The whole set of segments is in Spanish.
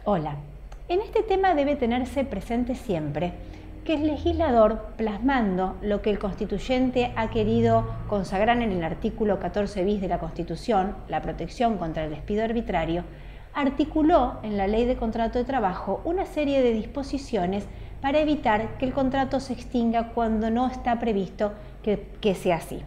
Hola, en este tema debe tenerse presente siempre que el legislador, plasmando lo que el constituyente ha querido consagrar en el artículo 14 bis de la Constitución, la protección contra el despido arbitrario, articuló en la Ley de Contrato de Trabajo una serie de disposiciones para evitar que el contrato se extinga cuando no está previsto que sea así.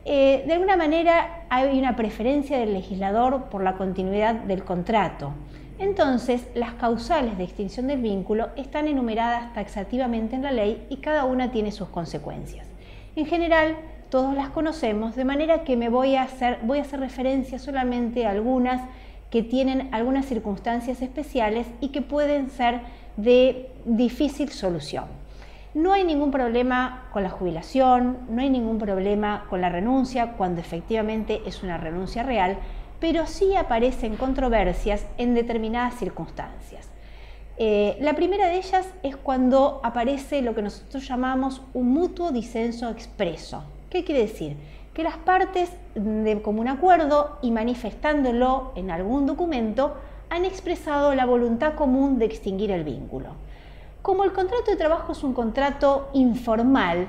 De alguna manera hay una preferencia del legislador por la continuidad del contrato. Entonces, las causales de extinción del vínculo están enumeradas taxativamente en la ley y cada una tiene sus consecuencias. En general, todos las conocemos, de manera que voy a hacer referencia solamente a algunas que tienen algunas circunstancias especiales y que pueden ser de difícil solución. No hay ningún problema con la jubilación, no hay ningún problema con la renuncia, cuando efectivamente es una renuncia real, pero sí aparecen controversias en determinadas circunstancias. La primera de ellas es cuando aparece lo que nosotros llamamos un mutuo disenso expreso. ¿Qué quiere decir? Que las partes de común acuerdo y manifestándolo en algún documento han expresado la voluntad común de extinguir el vínculo. Como el contrato de trabajo es un contrato informal,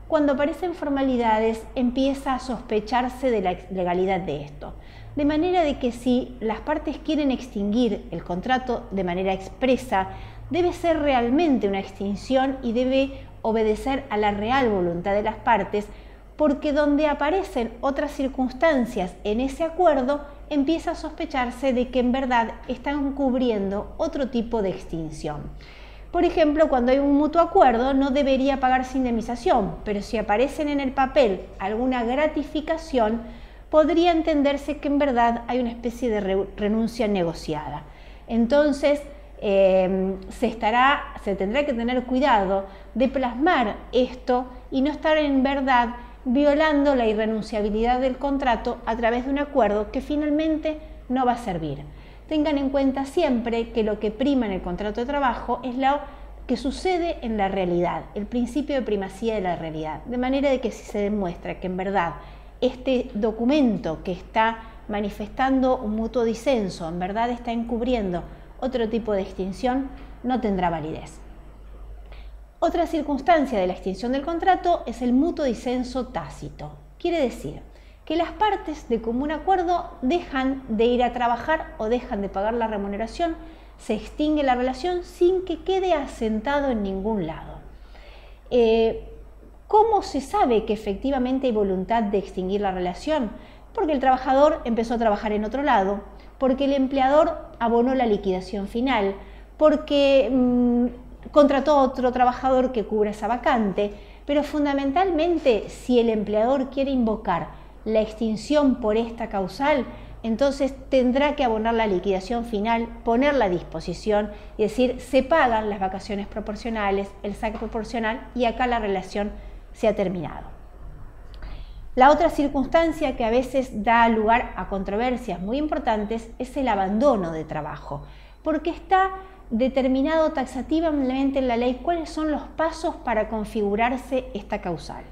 cuando aparecen formalidades empieza a sospecharse de la legalidad de esto. De manera de que si las partes quieren extinguir el contrato de manera expresa, debe ser realmente una extinción y debe obedecer a la real voluntad de las partes, porque donde aparecen otras circunstancias en ese acuerdo, empieza a sospecharse de que en verdad están cubriendo otro tipo de extinción. Por ejemplo, cuando hay un mutuo acuerdo no debería pagarse indemnización, pero si aparecen en el papel alguna gratificación, podría entenderse que en verdad hay una especie de renuncia negociada. Entonces, se tendrá que tener cuidado de plasmar esto y no estar en verdad violando la irrenunciabilidad del contrato a través de un acuerdo que finalmente no va a servir. Tengan en cuenta siempre que lo que prima en el contrato de trabajo es lo que sucede en la realidad, el principio de primacía de la realidad, de manera de que si se demuestra que en verdad este documento que está manifestando un mutuo disenso, en verdad está encubriendo otro tipo de extinción, no tendrá validez. Otra circunstancia de la extinción del contrato es el mutuo disenso tácito. Quiere decir que las partes de común acuerdo dejan de ir a trabajar o dejan de pagar la remuneración, se extingue la relación sin que quede asentado en ningún lado. ¿Cómo se sabe que efectivamente hay voluntad de extinguir la relación? Porque el trabajador empezó a trabajar en otro lado, porque el empleador abonó la liquidación final, porque contrató a otro trabajador que cubra esa vacante, pero fundamentalmente si el empleador quiere invocar la extinción por esta causal, entonces tendrá que abonar la liquidación final, ponerla a disposición y decir, se pagan las vacaciones proporcionales, el saque proporcional y acá la relación se ha terminado. La otra circunstancia que a veces da lugar a controversias muy importantes es el abandono de trabajo, porque está determinado taxativamente en la ley cuáles son los pasos para configurarse esta causal.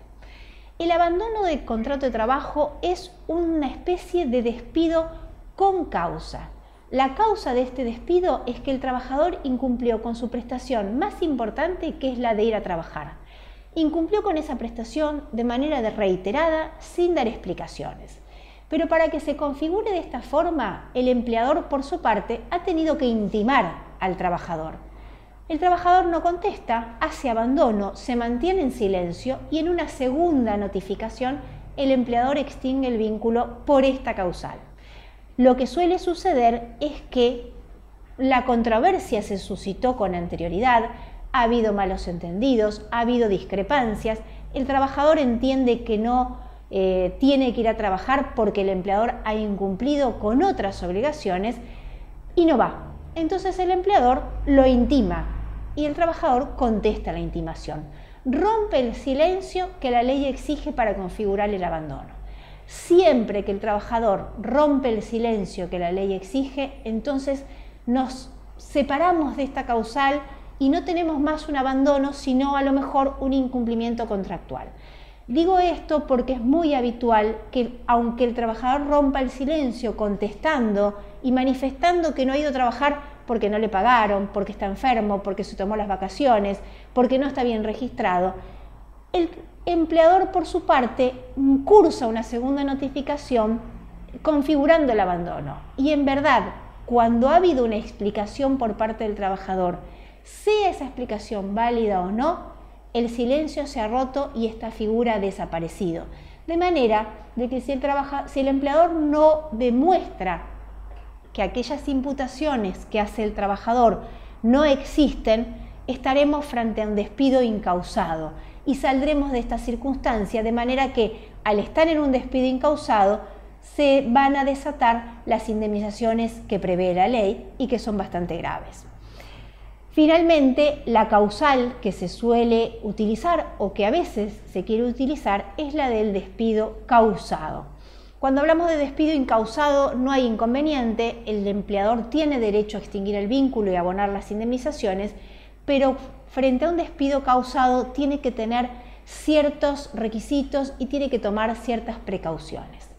El abandono del contrato de trabajo es una especie de despido con causa. La causa de este despido es que el trabajador incumplió con su prestación más importante, que es la de ir a trabajar. Incumplió con esa prestación de manera reiterada sin dar explicaciones. Pero para que se configure de esta forma, el empleador por su parte ha tenido que intimar al trabajador. El trabajador no contesta, hace abandono, se mantiene en silencio y en una segunda notificación el empleador extingue el vínculo por esta causal. Lo que suele suceder es que la controversia se suscitó con anterioridad, ha habido malos entendidos, ha habido discrepancias, el trabajador entiende que no tiene que ir a trabajar porque el empleador ha incumplido con otras obligaciones y no va. Entonces el empleador lo intima y el trabajador contesta la intimación. Rompe el silencio que la ley exige para configurar el abandono. Siempre que el trabajador rompe el silencio que la ley exige, entonces nos separamos de esta causal y no tenemos más un abandono, sino a lo mejor un incumplimiento contractual. Digo esto porque es muy habitual que, aunque el trabajador rompa el silencio contestando y manifestando que no ha ido a trabajar porque no le pagaron, porque está enfermo, porque se tomó las vacaciones, porque no está bien registrado, el empleador por su parte cursa una segunda notificación configurando el abandono. Y en verdad, cuando ha habido una explicación por parte del trabajador, sea esa explicación válida o no, el silencio se ha roto y esta figura ha desaparecido. De manera de que si el empleador no demuestra que aquellas imputaciones que hace el trabajador no existen, estaremos frente a un despido incausado y saldremos de esta circunstancia, de manera que al estar en un despido incausado se van a desatar las indemnizaciones que prevé la ley y que son bastante graves. Finalmente, la causal que se suele utilizar o que a veces se quiere utilizar es la del despido causado. Cuando hablamos de despido incausado no hay inconveniente, el empleador tiene derecho a extinguir el vínculo y abonar las indemnizaciones, pero frente a un despido causado tiene que tener ciertos requisitos y tiene que tomar ciertas precauciones.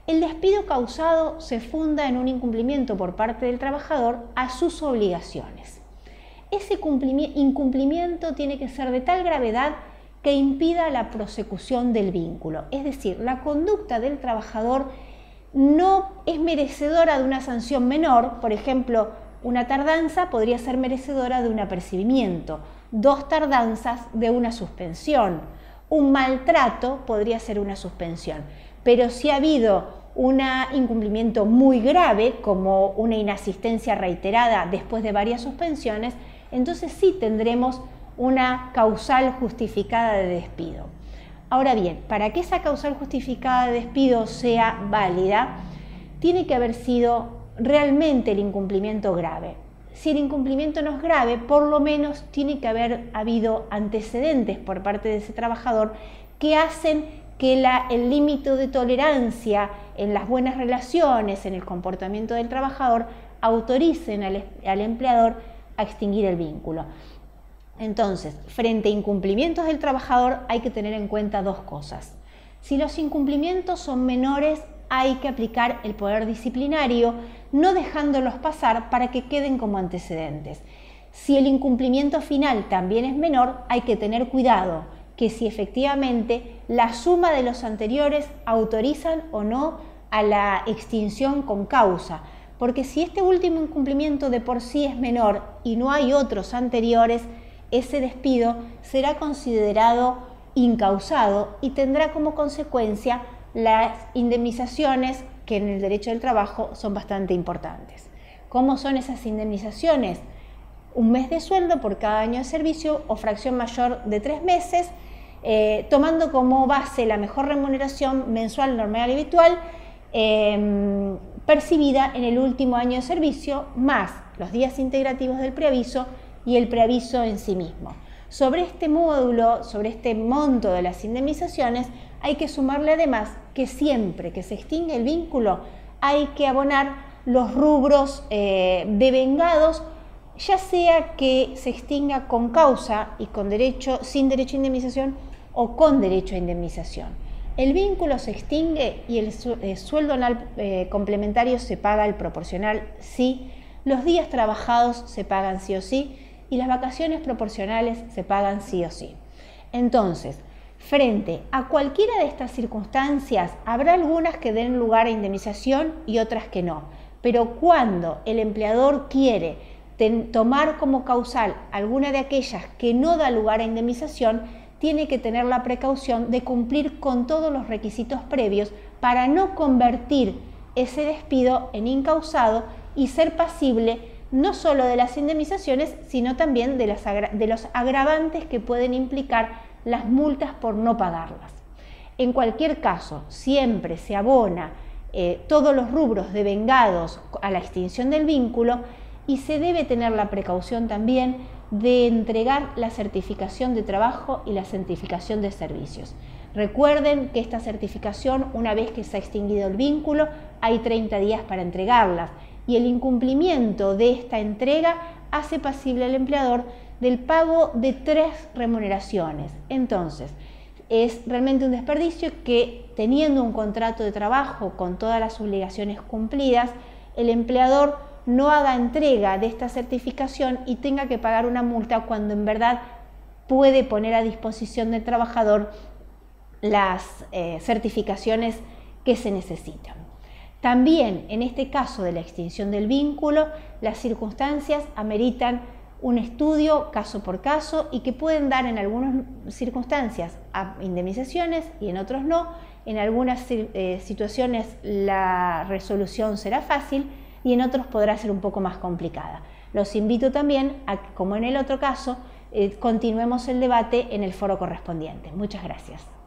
El despido causado se funda en un incumplimiento por parte del trabajador a sus obligaciones. Ese incumplimiento tiene que ser de tal gravedad que impida la prosecución del vínculo. Es decir, la conducta del trabajador no es merecedora de una sanción menor. Por ejemplo, una tardanza podría ser merecedora de un apercibimiento, 2 tardanzas de una suspensión, un maltrato podría ser una suspensión. Pero si ha habido un incumplimiento muy grave, como una inasistencia reiterada después de varias suspensiones, entonces sí tendremos una causal justificada de despido. Ahora bien, para que esa causal justificada de despido sea válida, tiene que haber sido realmente el incumplimiento grave. Si el incumplimiento no es grave, por lo menos tiene que haber habido antecedentes por parte de ese trabajador que hacen que el límite de tolerancia en las buenas relaciones, en el comportamiento del trabajador, autoricen al empleador a extinguir el vínculo. Entonces, frente a incumplimientos del trabajador hay que tener en cuenta 2 cosas. Si los incumplimientos son menores, hay que aplicar el poder disciplinario, no dejándolos pasar para que queden como antecedentes. Si el incumplimiento final también es menor, hay que tener cuidado que si efectivamente la suma de los anteriores autorizan o no a la extinción con causa, porque si este último incumplimiento de por sí es menor y no hay otros anteriores, ese despido será considerado incausado y tendrá como consecuencia las indemnizaciones que en el derecho del trabajo son bastante importantes. ¿Cómo son esas indemnizaciones? 1 mes de sueldo por cada año de servicio o fracción mayor de 3 meses, tomando como base la mejor remuneración mensual normal y habitual percibida en el último año de servicio, más los días integrativos del preaviso y el preaviso en sí mismo. Sobre este módulo, sobre este monto de las indemnizaciones, hay que sumarle además que siempre que se extingue el vínculo hay que abonar los rubros devengados, ya sea que se extinga con causa y con derecho, sin derecho a indemnización o con derecho a indemnización. El vínculo se extingue y el sueldo anual complementario se paga el proporcional sí, los días trabajados se pagan sí o sí y las vacaciones proporcionales se pagan sí o sí. Entonces, frente a cualquiera de estas circunstancias, habrá algunas que den lugar a indemnización y otras que no. Pero cuando el empleador quiere tomar como causal alguna de aquellas que no da lugar a indemnización, tiene que tener la precaución de cumplir con todos los requisitos previos para no convertir ese despido en incausado y ser pasible no solo de las indemnizaciones, sino también de los agravantes que pueden implicar las multas por no pagarlas. En cualquier caso, siempre se abona todos los rubros devengados a la extinción del vínculo y se debe tener la precaución también de entregar la certificación de trabajo y la certificación de servicios. Recuerden que esta certificación, una vez que se ha extinguido el vínculo, hay 30 días para entregarlas y el incumplimiento de esta entrega hace pasible al empleador del pago de 3 remuneraciones. Entonces, es realmente un desperdicio que teniendo un contrato de trabajo con todas las obligaciones cumplidas, el empleador no haga entrega de esta certificación y tenga que pagar una multa cuando en verdad puede poner a disposición del trabajador las certificaciones que se necesitan. También en este caso de la extinción del vínculo, las circunstancias ameritan un estudio caso por caso y que pueden dar en algunas circunstancias indemnizaciones y en otros no. En algunas situaciones la resolución será fácil y en otros podrá ser un poco más complicada. Los invito también a que, como en el otro caso, continuemos el debate en el foro correspondiente. Muchas gracias.